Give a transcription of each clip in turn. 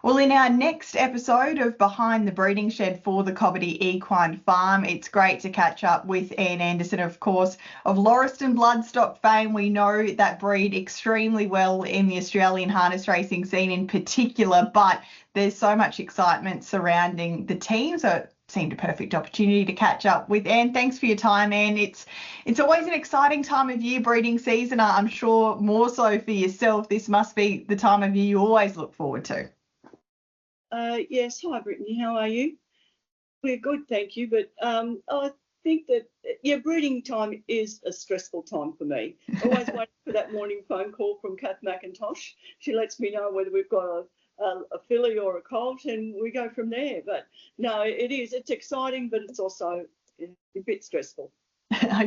Well, in our next episode of Behind the Breeding Shed for the Cobbitty Equine Farm, it's great to catch up with Anne Anderson, of course, of Lauriston Bloodstock fame. We know that breed extremely well in the Australian harness racing scene in particular, but there's so much excitement surrounding the team, so it seemed a perfect opportunity to catch up with Anne. Thanks for your time, Anne. It's always an exciting time of year, breeding season. I'm sure more so for yourself. This must be the time of year you always look forward to. Yes, hi Brittany, how are you? We're good, thank you. But I think that, breeding time is a stressful time for me. Always waiting for that morning phone call from Kath McIntosh. She lets me know whether we've got a filly or a colt, and we go from there. But no, it's exciting, but it's also a bit stressful.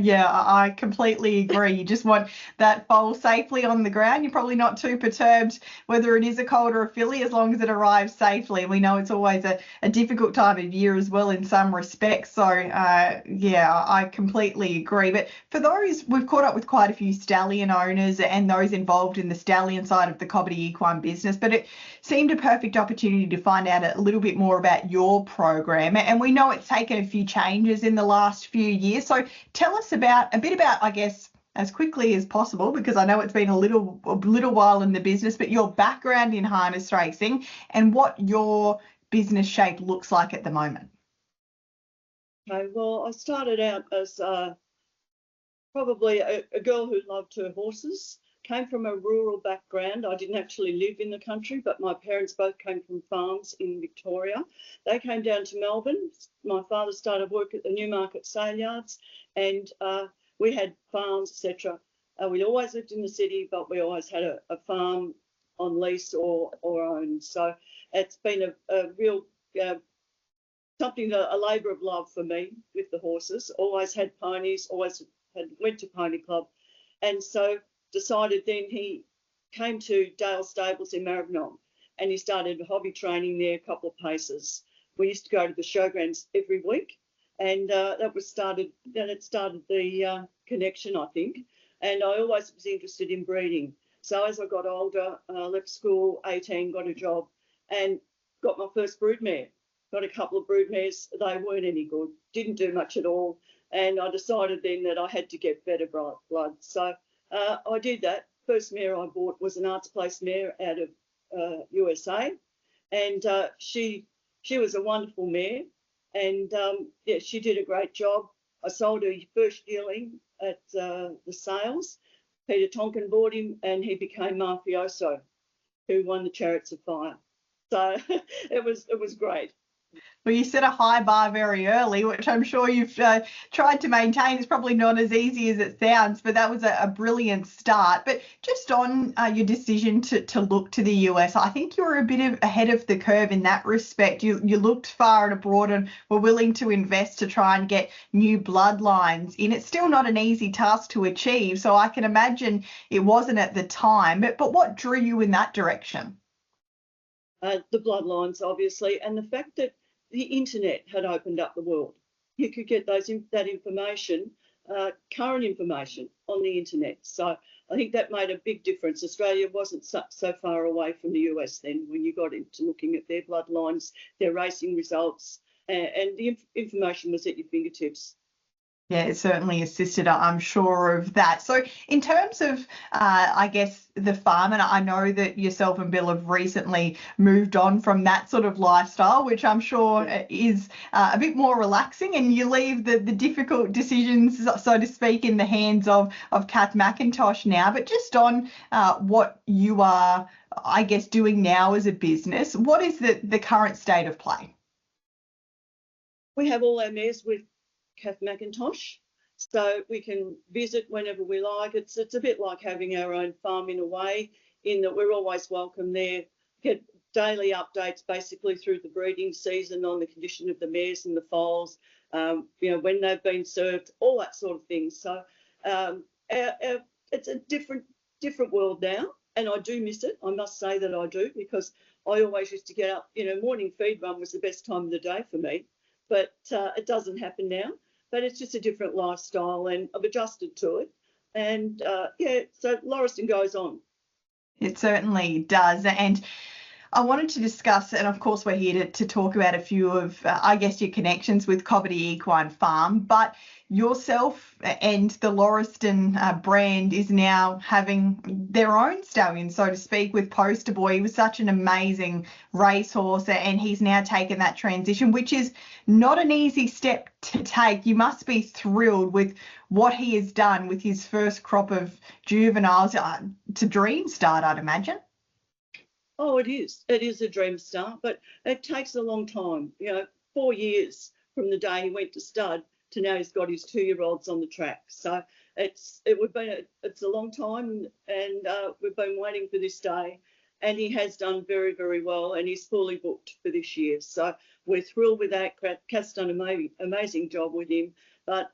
Yeah, I completely agree. You just want that foal safely on the ground. You're probably not too perturbed whether it is a colt or a filly, as long as it arrives safely. And we know it's always a difficult time of year as well in some respects. So, I completely agree. But for those, we've caught up with quite a few stallion owners and those involved in the stallion side of the Cobbitty Equine business. But it seemed a perfect opportunity to find out a little bit more about your program. And we know it's taken a few changes in the last few years. So tell us a bit about, I guess, as quickly as possible, because I know it's been a little while in the business, but your background in harness racing and what your business shape looks like at the moment. Okay, well, I started out as probably a girl who loved her horses. Came from a rural background. I didn't actually live in the country, but my parents both came from farms in Victoria. They came down to Melbourne. My father started work at the Newmarket sale yards, and we had farms, etc. We always lived in the city, but we always had a farm on lease or owned. So it's been a real something, a labour of love for me with the horses. Always had ponies, always went to pony club, and so decided then he came to Dale Stables in Maribyrnong, and he started hobby training there, a couple of paces. We used to go to the showgrounds every week, and it started the connection, I think. And I always was interested in breeding. So as I got older, left school, 18, got a job, and got my first broodmare. Got a couple of broodmares. They weren't any good, didn't do much at all. And I decided then that I had to get better blood. So I did that. First mare I bought was an Arts Place mare out of USA, and she was a wonderful mare, and she did a great job. I sold her first yearling at the sales. Peter Tonkin bought him, and he became Mafioso, who won the Chariots of Fire. So it was great. Well, you set a high bar very early, which I'm sure you've tried to maintain. It's probably not as easy as it sounds, but that was a brilliant start. But just on your decision to look to the US, I think you were a bit ahead of the curve in that respect. You looked far and abroad and were willing to invest to try and get new bloodlines in. It's still not an easy task to achieve, so I can imagine it wasn't at the time. But what drew you in that direction? The bloodlines, obviously, and the fact that the internet had opened up the world. You could get that information, current information, on the internet. So I think that made a big difference. Australia wasn't so far away from the US then when you got into looking at their bloodlines, their racing results, and the information was at your fingertips. Yeah, it certainly assisted, I'm sure of that. So in terms of, I guess, the farm, and I know that yourself and Bill have recently moved on from that sort of lifestyle, which I'm sure is a bit more relaxing, and you leave the difficult decisions, so to speak, in the hands of Kath McIntosh now. But just on what you are, I guess, doing now as a business, what is the current state of play? We have all our mares with Kath McIntosh, so we can visit whenever we like. It's a bit like having our own farm in a way, in that we're always welcome there. Get daily updates basically through the breeding season on the condition of the mares and the foals, when they've been served, all that sort of thing. So it's a different world now, and I do miss it. I must say that I do, because I always used to get up, morning feed run was the best time of the day for me, but it doesn't happen now. But it's just a different lifestyle, and I've adjusted to it. And so Lauriston goes on. It certainly does. And I wanted to discuss, and of course we're here to talk about a few of, I guess, your connections with Cobbitty Equine Farm, but yourself and the Lauriston brand is now having their own stallion, so to speak, with Poster Boy. He was such an amazing racehorse, and he's now taken that transition, which is not an easy step to take. You must be thrilled with what he has done with his first crop of juveniles. To dream start, I'd imagine. Oh, it is. It is a dream start, but it takes a long time. 4 years from the day he went to stud to now he's got his 2-year-olds on the track. So it's a long time, and we've been waiting for this day. And he has done very, very well, and he's fully booked for this year. So we're thrilled with that. Cat's done an amazing job with him. But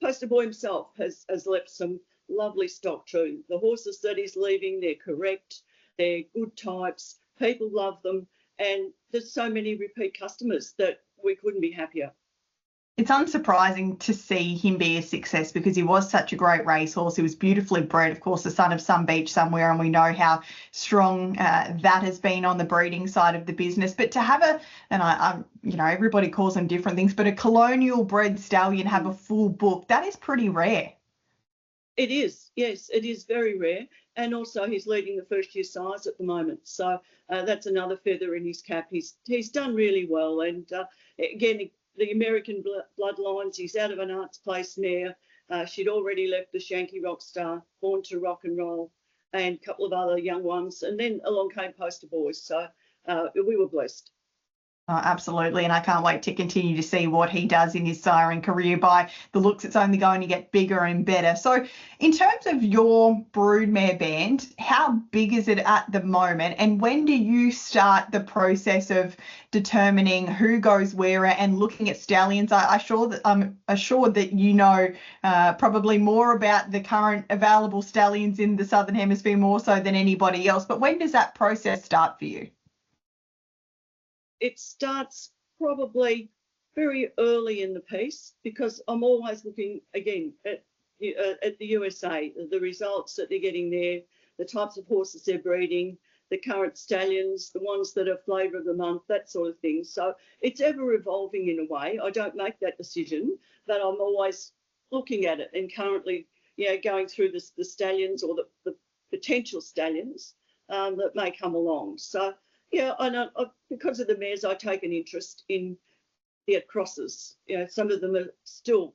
Poster Boy himself has left some lovely stock too. The horses that he's leaving, they're correct. They're good types, people love them, and there's so many repeat customers that we couldn't be happier. It's unsurprising to see him be a success because he was such a great racehorse. He was beautifully bred, of course, the son of some beach somewhere, and we know how strong that has been on the breeding side of the business. But to have everybody calls them different things, but a colonial bred stallion have a full book, that is pretty rare. It is, yes, it is very rare. And also he's leading the first year size at the moment. So that's another feather in his cap. He's done really well. And again, the American bloodlines, he's out of an Arts Place mare. She'd already left the Shanky Rockstar, Born to Rock and Roll, and a couple of other young ones. And then along came Poster Boys. So we were blessed. Oh, absolutely, and I can't wait to continue to see what he does in his siren career. By the looks, it's only going to get bigger and better. So in terms of your broodmare band, how big is it at the moment, and when do you start the process of determining who goes where and looking at stallions? I'm assured that you know probably more about the current available stallions in the Southern Hemisphere more so than anybody else, but when does that process start for you? It starts probably very early in the piece because I'm always looking again at the USA, the results that they're getting there, the types of horses they're breeding, the current stallions, the ones that are flavour of the month, that sort of thing. So it's ever evolving in a way. I don't make that decision, but I'm always looking at it and currently, going through the stallions or the potential stallions that may come along. So yeah, I know because of the mares, I take an interest in the crosses. Some of them are still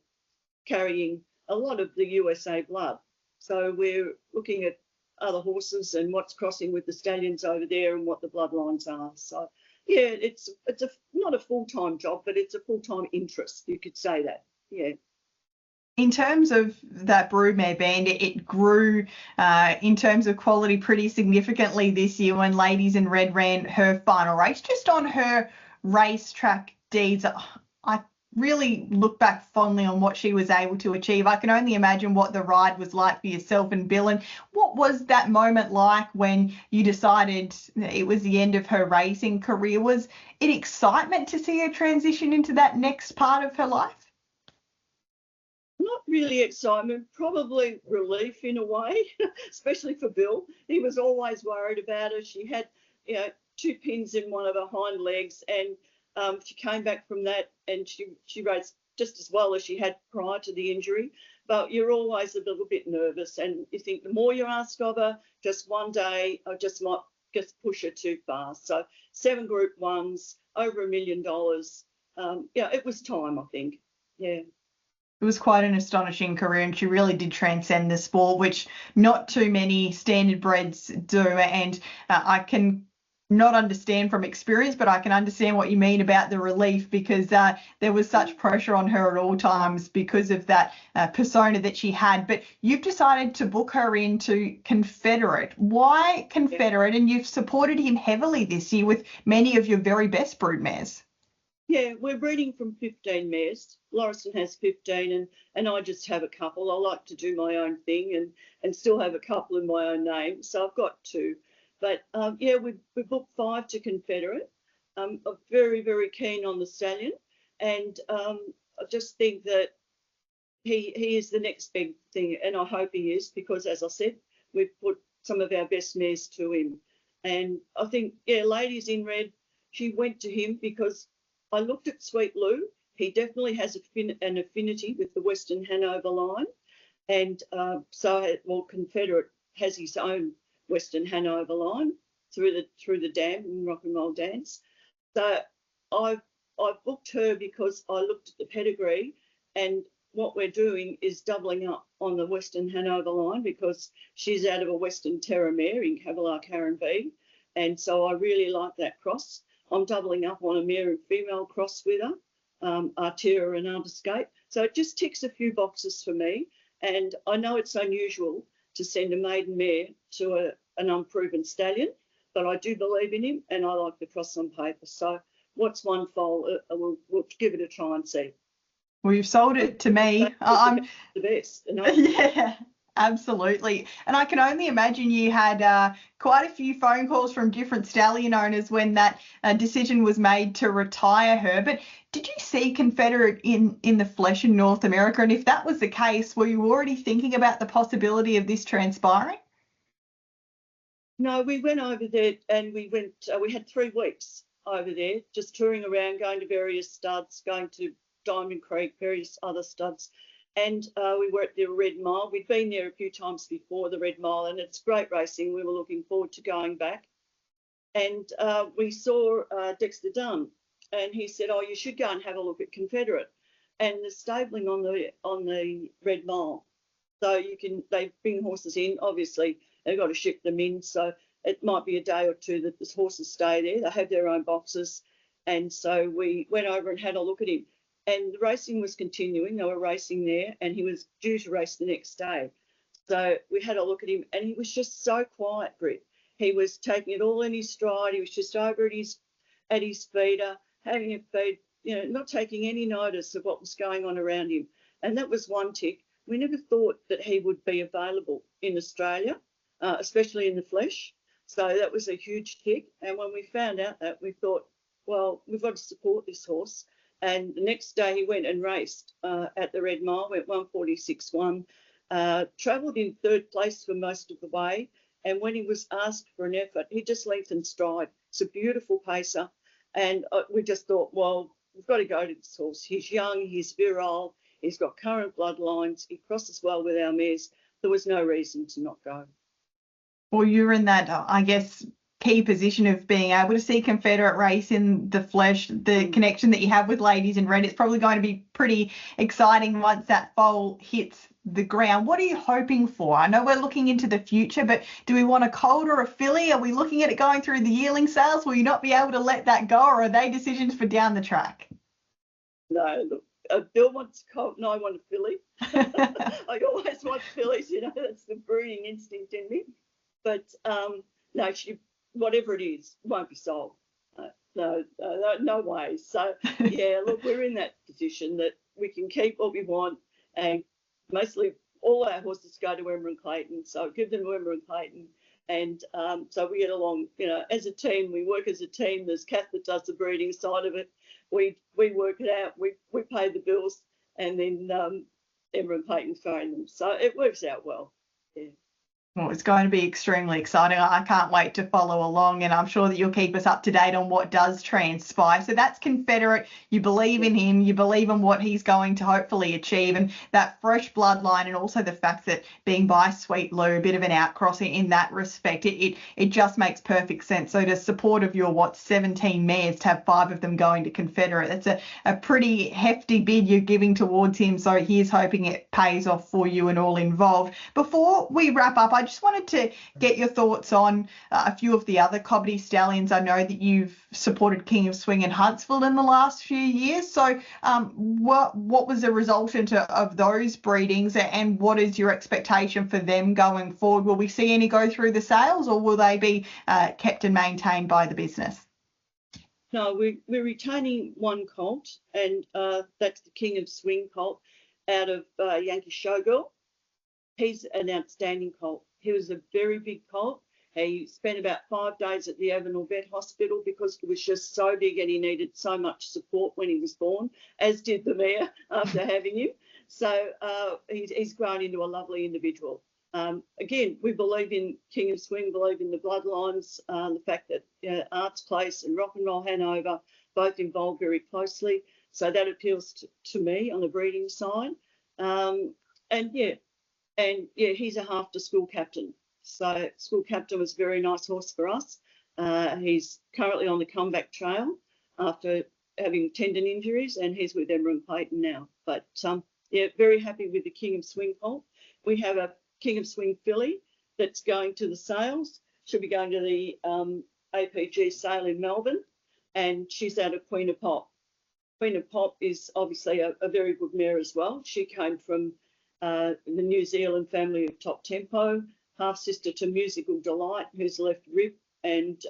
carrying a lot of the USA blood. So we're looking at other horses and what's crossing with the stallions over there and what the bloodlines are. So yeah, it's not a full-time job, but it's a full-time interest. You could say that. Yeah. In terms of that broodmare band, it grew in terms of quality pretty significantly this year when Ladies in Red ran her final race. Just on her racetrack deeds, I really look back fondly on what she was able to achieve. I can only imagine what the ride was like for yourself and Bill. And what was that moment like when you decided it was the end of her racing career? Was it excitement to see her transition into that next part of her life? Not really excitement, probably relief in a way, especially for Bill. He was always worried about her. She had, 2 pins in one of her hind legs, and she came back from that and she raced just as well as she had prior to the injury. But you're always a little bit nervous, and you think the more you ask of her, just one day I just might just push her too far. So 7 Group 1s, over $1 million. It was time, I think. Yeah. It was quite an astonishing career, and she really did transcend the sport, which not too many standard breds do. And I can not understand from experience, but I can understand what you mean about the relief, because there was such pressure on her at all times because of that persona that she had. But you've decided to book her into Confederate. Why Confederate? And you've supported him heavily this year with many of your very best broodmares. Yeah, we're breeding from 15 mares. Lauriston has 15 and I just have a couple. I like to do my own thing and still have a couple in my own name. So I've got 2. But we booked 5 to Confederate. I'm very, very keen on the stallion. And I just think that he is the next big thing. And I hope he is, because as I said, we've put some of our best mares to him. And I think, yeah, Ladies in Red, she went to him because I looked at Sweet Lou. He definitely has an affinity with the Western Hanover line. And Confederate has his own Western Hanover line through the dam in Rock and Roll Dance. So I booked her because I looked at the pedigree, and what we're doing is doubling up on the Western Hanover line because she's out of a Western Terra mare in Cavalier Karen B, and so I really like that cross. I'm doubling up on a mare and female cross with her, Artera and Underscape. So it just ticks a few boxes for me, and I know it's unusual to send a maiden mare to an unproven stallion, but I do believe in him, and I like the cross on paper. So what's one foal? We'll give it a try and see. Well, you've sold it to me. I'm the best. You know? Yeah, absolutely. And I can only imagine you had quite a few phone calls from different stallion owners when that decision was made to retire her. But did you see Confederate in the flesh in North America? And if that was the case, were you already thinking about the possibility of this transpiring? No, we went over there and we had 3 weeks over there, just touring around, going to various studs, going to Diamond Creek, various other studs. And we were at the Red Mile. We'd been there a few times before, the Red Mile, and it's great racing. We were looking forward to going back. And we saw Dexter Dunn, and he said, "Oh, you should go and have a look at Confederate." And the stabling on the Red Mile. So they bring horses in, obviously they've got to ship them in. So it might be a day or two that the horses stay there. They have their own boxes. And so we went over and had a look at him. And the racing was continuing. They were racing there, and he was due to race the next day. So we had a look at him, and he was just so quiet, Britt. He was taking it all in his stride. He was just over at his feeder, having a feed, not taking any notice of what was going on around him. And that was one tick. We never thought that he would be available in Australia, especially in the flesh. So that was a huge tick. And when we found out that, we thought, well, we've got to support this horse. And the next day he went and raced at the Red Mile, went 146.1, travelled in 3rd place for most of the way. And when he was asked for an effort, he just lengthened stride. It's a beautiful pacer. And we just thought, well, we've got to go to this horse. He's young, he's virile, he's got current bloodlines, he crosses well with our mares. There was no reason to not go. Well, you're in that, I guess, key position of being able to see Confederate race in the flesh, the connection that you have with Ladies in Red. It's probably going to be pretty exciting once that foal hits the ground. What are you hoping for? I know we're looking into the future, but do we want a Colt or a filly? Are we looking at it going through the yearling sales? Will you not be able to let that go, or are they decisions for down the track? No, look, Bill wants a Colt and I want a filly. I always want fillies, that's the breeding instinct in me. But no, whatever it is, won't be sold. No way. So, yeah, look, we're in that position that we can keep what we want, and mostly all our horses go to Emma and Clayton, so give them Emma and Clayton. And so we get along, as a team. We work as a team. There's Kath that does the breeding side of it. We work it out. We pay the bills, and then Emma and Clayton phone them. So it works out well. Yeah. Well, it's going to be extremely exciting. I can't wait to follow along, and I'm sure that you'll keep us up to date on what does transpire. So that's Confederate. You believe in him. You believe in what he's going to hopefully achieve, and that fresh bloodline, and also the fact that being by Sweet Lou, a bit of an outcrossing in that respect, it just makes perfect sense. So to support of your 17 mares, to have 5 of them going to Confederate, that's a pretty hefty bid you're giving towards him. So here's hoping it pays off for you and all involved. Before we wrap up, I just wanted to get your thoughts on a few of the other Cobbitty stallions. I know that you've supported King of Swing in Huntsville in the last few years. So what was the resultant of those breedings, and what is your expectation for them going forward? Will we see any go through the sales, or will they be kept and maintained by the business? No, we're retaining one colt, and that's the King of Swing colt out of Yankee Showgirl. He's an outstanding colt. He was a very big colt. He spent about 5 days at the Avenel Vet Hospital because he was just so big and he needed so much support when he was born, as did the mare after having him. So he's grown into a lovely individual. Again, we believe in King of Swing, believe in the bloodlines, the fact that Arts Place and Rock and Roll Hanover both involved very closely. So that appeals to me on the breeding side. He's a half to school captain. So school captain was a very nice horse for us. He's currently on the comeback trail after having tendon injuries, and he's with Emma and Clayton now. But very happy with the King of Swing colt. We have a King of Swing filly that's going to the sales. She'll be going to the APG sale in Melbourne, and she's out of Queen of Pop. Queen of Pop is obviously a very good mare as well. She came from the New Zealand family of Top Tempo, half sister to Musical Delight, who's left rib, and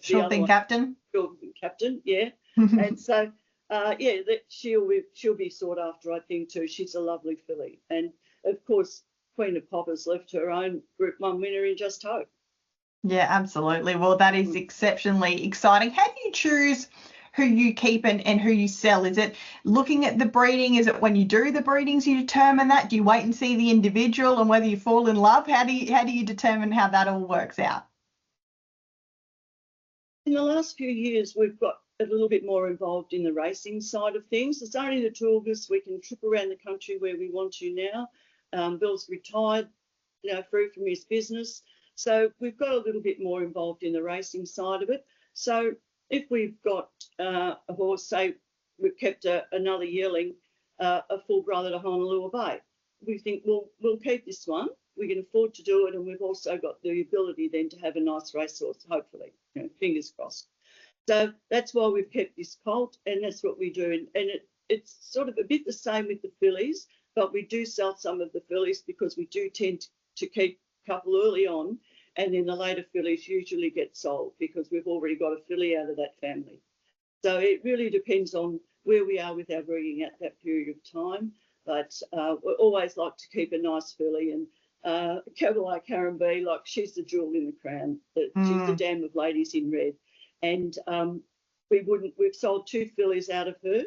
Sure thing, Captain. Sure thing, Captain, yeah. And so that she'll be sought after, I think, too. She's a lovely filly, and of course Queen of Pop has left her own Group 1 winner in Just Hope. Yeah, absolutely. Well, that is exceptionally exciting. How do you choose who you keep and who you sell? Is it looking at the breeding? Is it when you do the breedings you determine that? Do you wait and see the individual and whether you fall in love? How do you determine how that all works out? In the last few years, we've got a little bit more involved in the racing side of things. It's only the two of us. We can trip around the country where we want to now. Bill's retired, free from his business. So we've got a little bit more involved in the racing side of it. So if we've got a horse, say we've kept another yearling, a full brother to Honolulu Bay, we think we'll keep this one. We can afford to do it, and we've also got the ability then to have a nice racehorse, hopefully, fingers crossed. So that's why we've kept this colt, and that's what we do. And it's sort of a bit the same with the fillies, but we do sell some of the fillies because we do tend to keep a couple early on, and then the later fillies usually get sold because we've already got a filly out of that family. So it really depends on where we are with our breeding at that period of time. But we always like to keep a nice filly, and Cobbitty Karen B, like she's the jewel in the crown. She's the dam of ladies in red. And we've sold 2 fillies out of her,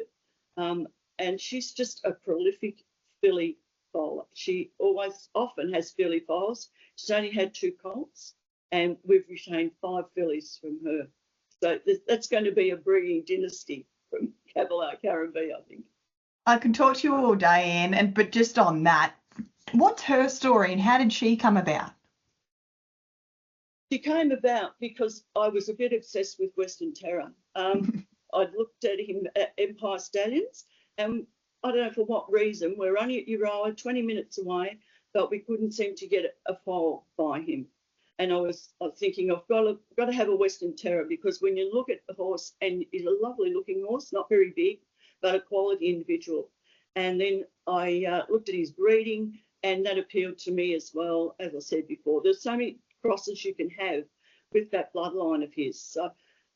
and she's just a prolific filly foaler. She often has filly foals. She's only had 2 colts, and we've retained 5 fillies from her. So that's going to be a breeding dynasty from Cobbitty Karen B, I think. I could talk to you all day, Anne, but just on that, what's her story and how did she come about? She came about because I was a bit obsessed with Western Terror. I'd looked at him at Empire Stallions, and I don't know for what reason, we're only at Euroa, 20 minutes away, but we couldn't seem to get a foal by him. And I was thinking, I've got to have a Western Terror, because when you look at the horse, and he's a lovely looking horse, not very big, but a quality individual. And then I looked at his breeding, and that appealed to me as well. As I said before, there's so many crosses you can have with that bloodline of his. So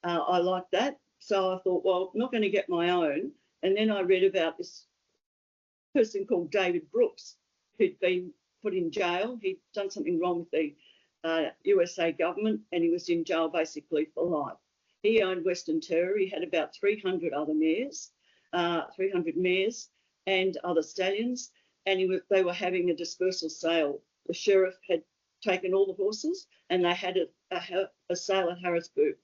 I like that. So I thought, well, I'm not going to get my own. And then I read about this person called David Brooks, who'd been put in jail. He'd done something wrong with the USA government, and he was in jail basically for life. He owned Western Terror. He had about 300 other mares, 300 mares and other stallions, and they were having a dispersal sale. The sheriff had taken all the horses, and they had a sale at Harrisburg.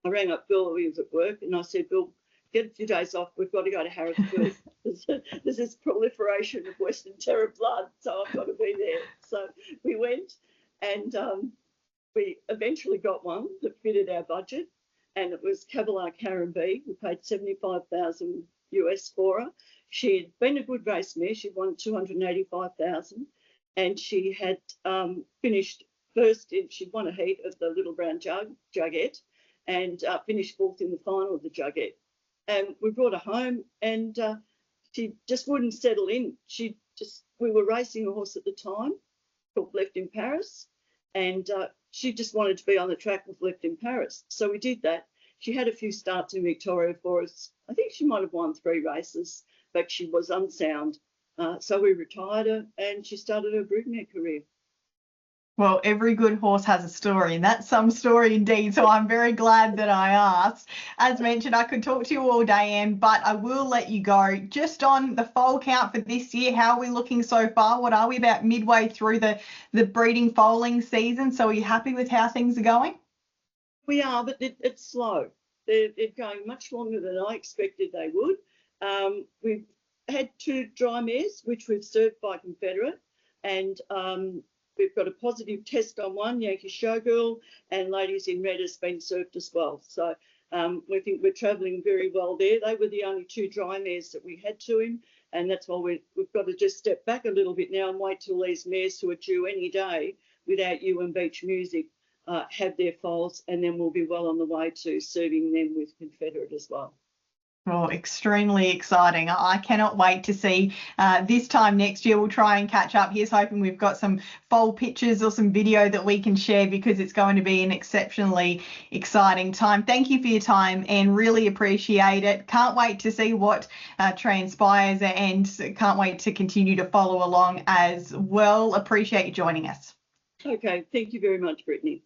I rang up Bill, he was at work, and I said, Bill, get a few days off. We've got to go to Harrisburg. There's this proliferation of Western Terror blood, so I've got to be there. So we went, and we eventually got one that fitted our budget, and it was Cobbitty Karen B. We paid $75,000 US for her. She had been a good race mare. She'd won $285,000, and she had finished first. She'd won a heat of the Little Brown Jugette, and finished 4th in the final of the Jugette. And we brought her home, and she just wouldn't settle in. We were racing a horse at the time called Left in Paris, and she just wanted to be on the track with Left in Paris. So we did that. She had a few starts in Victoria for us. I think she might have won 3 races, but she was unsound. So we retired her, and she started her broodmare career. Well, every good horse has a story, and that's some story indeed. So I'm very glad that I asked. As mentioned, I could talk to you all day, Anne, but I will let you go. Just on the foal count for this year, how are we looking so far? What are we, about midway through the breeding foaling season? So are you happy with how things are going? We are, but it's slow. They're going much longer than I expected they would. We've had 2 dry mares, which we've served by Confederate, and we've got a positive test on one, Yankee Showgirl, and Ladies in Red has been served as well. So we think we're travelling very well there. They were the only 2 dry mares that we had to him, and that's why we've got to just step back a little bit now and wait till these mares who are due any day without you and Beach Music have their foals, and then we'll be well on the way to serving them with Confederate as well. Oh, extremely exciting. I cannot wait to see this time next year. We'll try and catch up. Here's hoping we've got some foal pictures or some video that we can share, because it's going to be an exceptionally exciting time. Thank you for your time and really appreciate it. Can't wait to see what transpires, and can't wait to continue to follow along as well. Appreciate you joining us. Okay, thank you very much, Brittany.